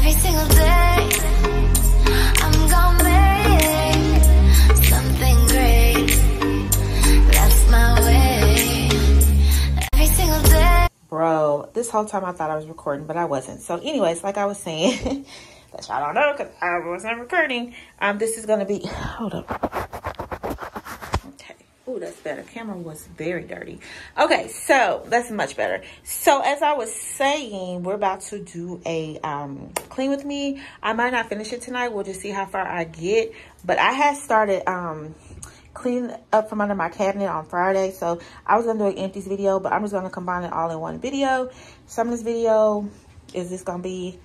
Every single day, I'm gonna make something great. That's my way. Every single day. Bro, this whole time I thought I was recording, but I wasn't. So anyways, like I was saying, that y'all don't know because I wasn't recording. This is gonna be, hold up. Okay. Oh, that's better. Camera was very dirty. Okay, so that's much better. So as I was saying, we're about to do a clean with me. I might not finish it tonight. We'll just see how far I get. But I had started clean up from under my cabinet on Friday, so I was gonna do an empties video, but I'm just gonna combine it all in one video. Some of this video is just gonna be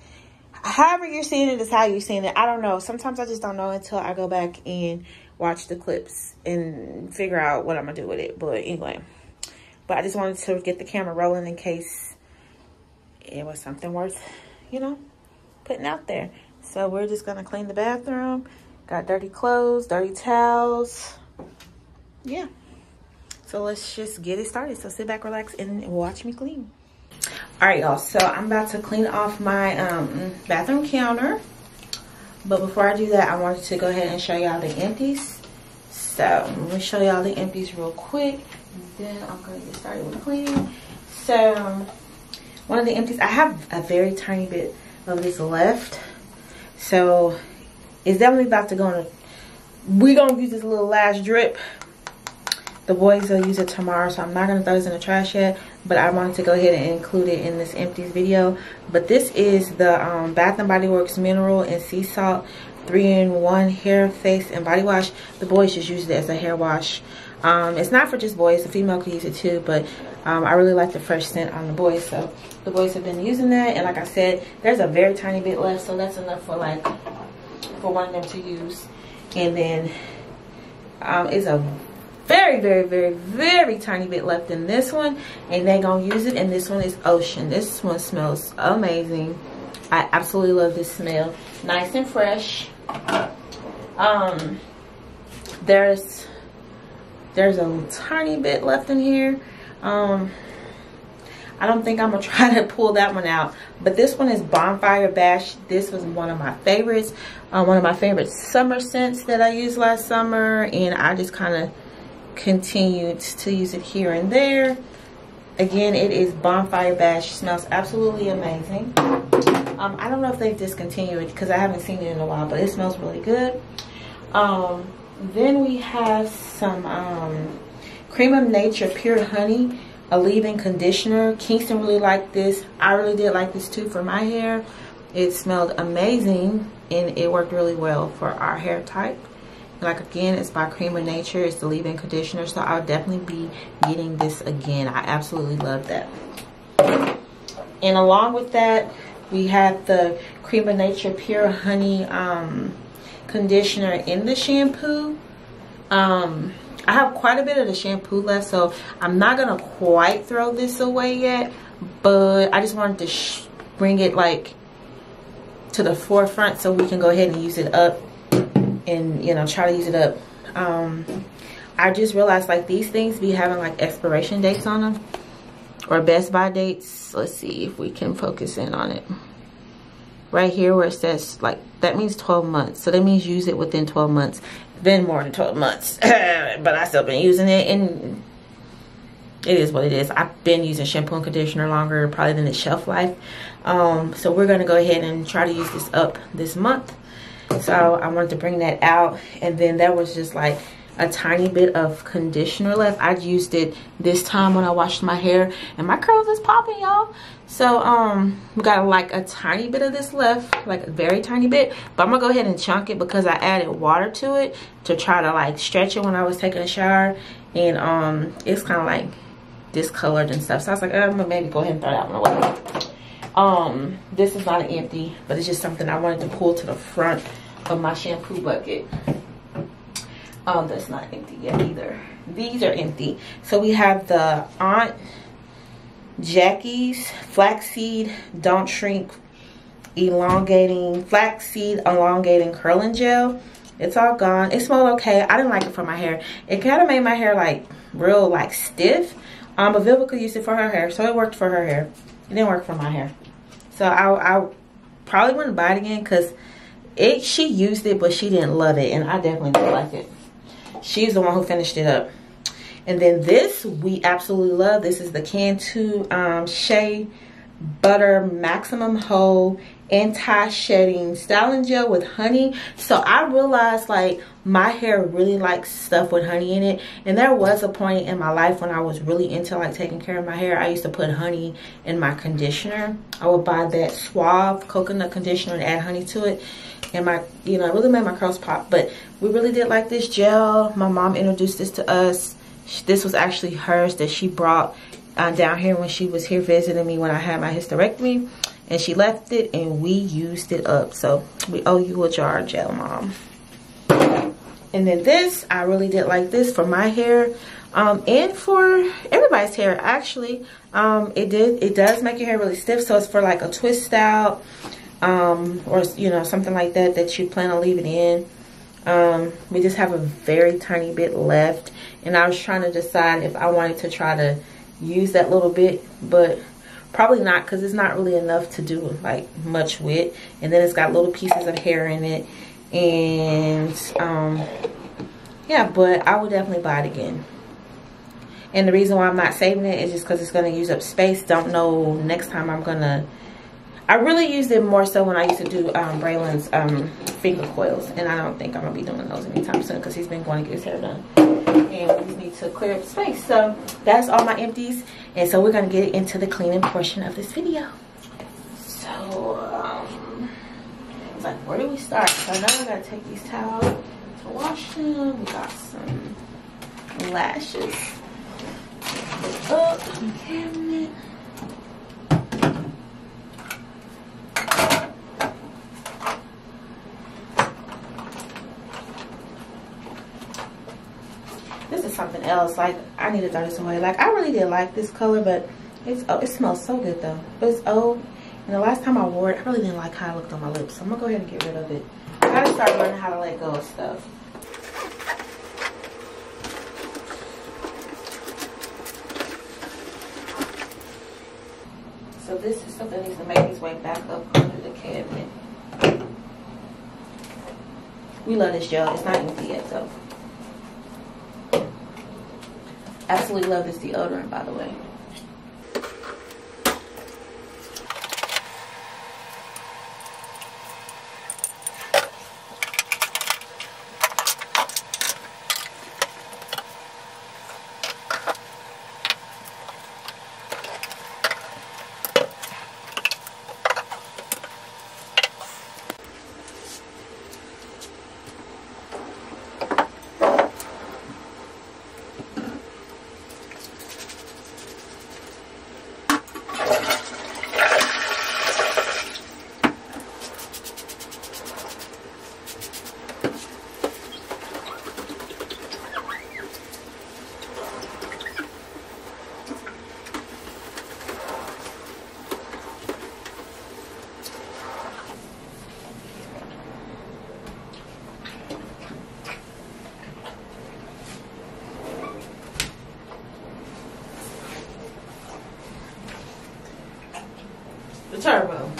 however you're seeing it is how you're seeing it. I don't know, sometimes I just don't know until I go back and watch the clips and figure out what I'm gonna do with it. But anyway, but I just wanted to get the camera rolling in case it was something worth, you know, putting out there. So we're just gonna clean the bathroom. Got dirty clothes, dirty towels. Yeah, so let's just get it started. So sit back, relax, and watch me clean. All right, y'all, so I'm about to clean off my bathroom counter, but before I do that, I wanted to go ahead and show y'all the empties. So I'm gonna show y'all the empties real quick, and then I'm gonna get started with cleaning. So one of the empties, I have a very tiny bit of this left, so it's definitely about to go in. We're gonna use this little last drip. The boys will use it tomorrow, so I'm not going to throw this in the trash yet. But I wanted to go ahead and include it in this empties video. But this is the Bath & Body Works Mineral and Sea Salt 3-in-1 hair, face, and body wash. The boys just use it as a hair wash. It's not for just boys. The female can use it too. But I really like the fresh scent on the boys. So the boys have been using that. And like I said, there's a very tiny bit left. So that's enough for one of them to use. And then it's a very tiny bit left in this one, and they gonna use it. And this one is Ocean. This one smells amazing. I absolutely love this smell. Nice and fresh. There's a tiny bit left in here. I don't think I'm gonna try to pull that one out, but this one is Bonfire Bash. This was one of my favorites, one of my favorite summer scents that I used last summer, and I just kind of continued to use it here and there. Again, it is Bonfire Bash. Smells absolutely amazing. I don't know if they've discontinued it because I haven't seen it in a while, but it smells really good. Then we have some Cream of Nature Pure Honey, a leave-in conditioner. Kingston really liked this. I really did like this too for my hair. It smelled amazing and it worked really well for our hair type. Like, again, it's by Cream of Nature. It's the leave-in conditioner, so I'll definitely be getting this again. I absolutely love that. And along with that, we have the Cream of Nature Pure Honey conditioner in the shampoo. I have quite a bit of the shampoo left, so I'm not gonna quite throw this away yet, but I just wanted to bring it like to the forefront so we can go ahead and use it up. And, you know, try to use it up. I just realized, like, these things be having like expiration dates on them, or best by dates. Let's see if we can focus in on it right here where it says, like, that means 12 months. So that means use it within 12 months. It's been more than 12 months but I still been using it, and it is what it is. I've been using shampoo and conditioner longer probably than its shelf life. So we're gonna go ahead and try to use this up this month. So I wanted to bring that out. And then there was just like a tiny bit of conditioner left. I used it this time when I washed my hair, and my curls is popping, y'all. So we got like a tiny bit of this left, like a very tiny bit, but I'm gonna go ahead and chunk it because I added water to it to try to like stretch it when I was taking a shower. And it's kind of like discolored and stuff, so I was like, I'm gonna maybe go ahead and throw that one away. This is not an empty, but it's just something I wanted to pull to the front of my shampoo bucket. That's not empty yet either. These are empty. So we have the Aunt Jackie's Flaxseed Don't Shrink Flaxseed Elongating Curling Gel. It's all gone. It smelled okay. I didn't like it for my hair. It kind of made my hair like real like stiff. But Vivica used it for her hair, so it worked for her hair. It didn't work for my hair. So I probably wouldn't buy it again because she used it, but she didn't love it, and I definitely didn't like it. She's the one who finished it up. And then this we absolutely love. This is the Cantu Shea Butter Maximum Hold Anti-Shedding Styling Gel with honey. So I realized like my hair really likes stuff with honey in it, and there was a point in my life when I was really into like taking care of my hair. I used to put honey in my conditioner. I would buy that Suave coconut conditioner and add honey to it, and my, you know, it really made my curls pop. But we really did like this gel. My mom introduced this to us. This was actually hers that she brought down here when she was here visiting me when I had my hysterectomy, and she left it and we used it up. So we owe you a jar of gel, Mom. And then this, I really did like this for my hair, and for everybody's hair actually. It does make your hair really stiff, so it's for like a twist out, or you know, something like that you plan on leaving in. We just have a very tiny bit left, and I was trying to decide if I wanted to try to use that little bit, but probably not, because it's not really enough to do like much with. And then it's got little pieces of hair in it, and yeah, but I would definitely buy it again. And the reason why I'm not saving it is just because it's going to use up space. Don't know next time I'm gonna. I really used it more so when I used to do Braylon's finger coils, and I don't think I'm gonna be doing those anytime soon because he's been going to get his hair done, and we just need to clear up space. So that's all my empties, and so we're gonna get into the cleaning portion of this video. So it's like, where do we start? So now we gotta take these towels to wash them. We got some lashes. Put up in the cabinet. This is something else. Like, I need to throw this away. Like, I really did like this color, but it smells so good though. But it's old, and the last time I wore it, I really didn't like how it looked on my lips. So I'm gonna go ahead and get rid of it. I gotta start learning how to let go of stuff. So this is something that needs to make its way back up under the cabinet. We love this gel. It's not empty yet though. Absolutely love this deodorant, by the way. The turbo.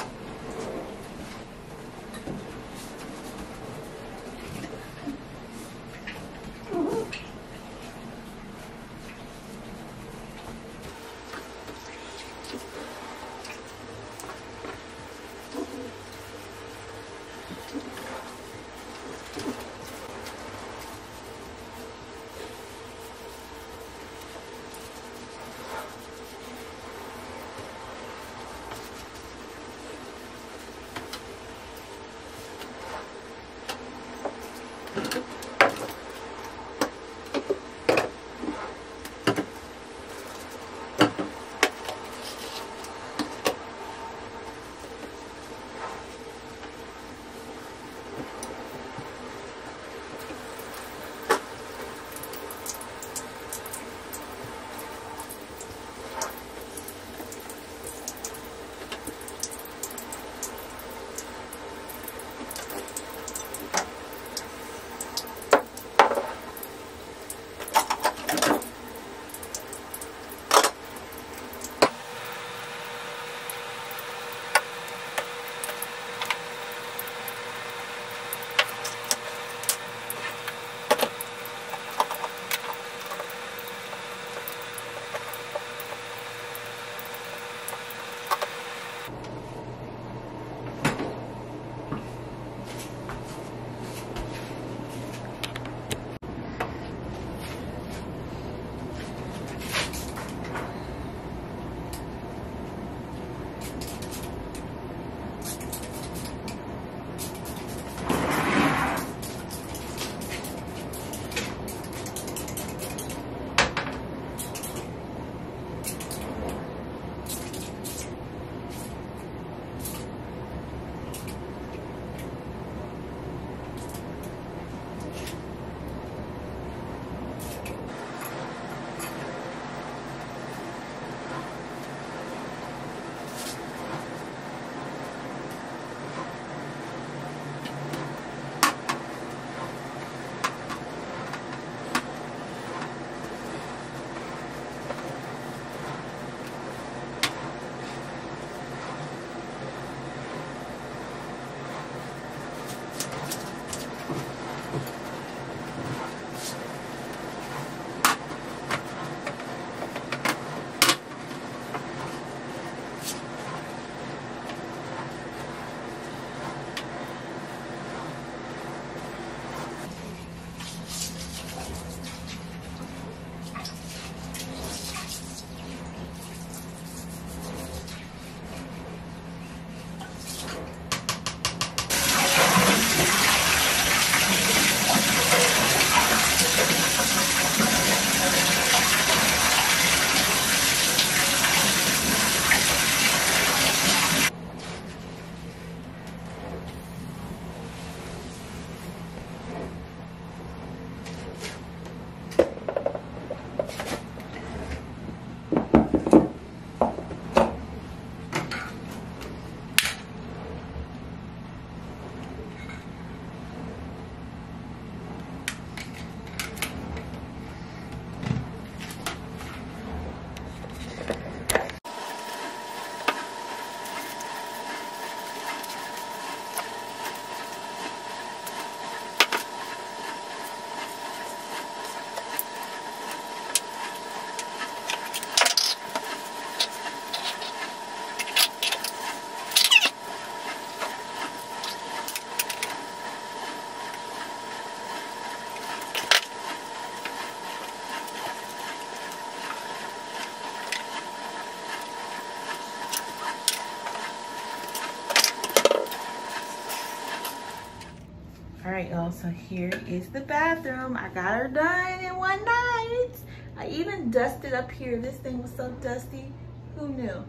All right, y'all, so here is the bathroom. I got her done in one night. I even dusted up here. This thing was so dusty, who knew?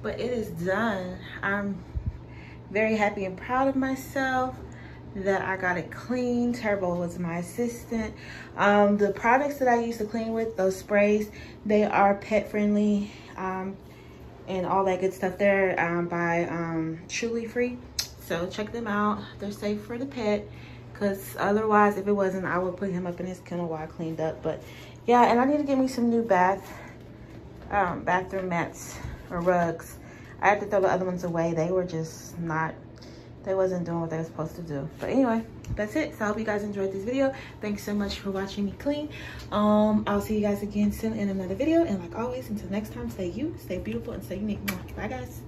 But it is done. I'm very happy and proud of myself that I got it clean. Turbo was my assistant. The products that I used to clean with, those sprays, they are pet friendly and all that good stuff. They're by Truly Free. So check them out. They're safe for the pet, because otherwise, if it wasn't, I would put him up in his kennel while I cleaned up. But yeah, and I need to get me some new bathroom mats or rugs. I had to throw the other ones away. They were just not, they wasn't doing what they were supposed to do. But anyway, that's it. So I hope you guys enjoyed this video. Thanks so much for watching me clean. I'll see you guys again soon in another video. And like always, until next time, stay you, stay beautiful, and stay unique. Bye, guys.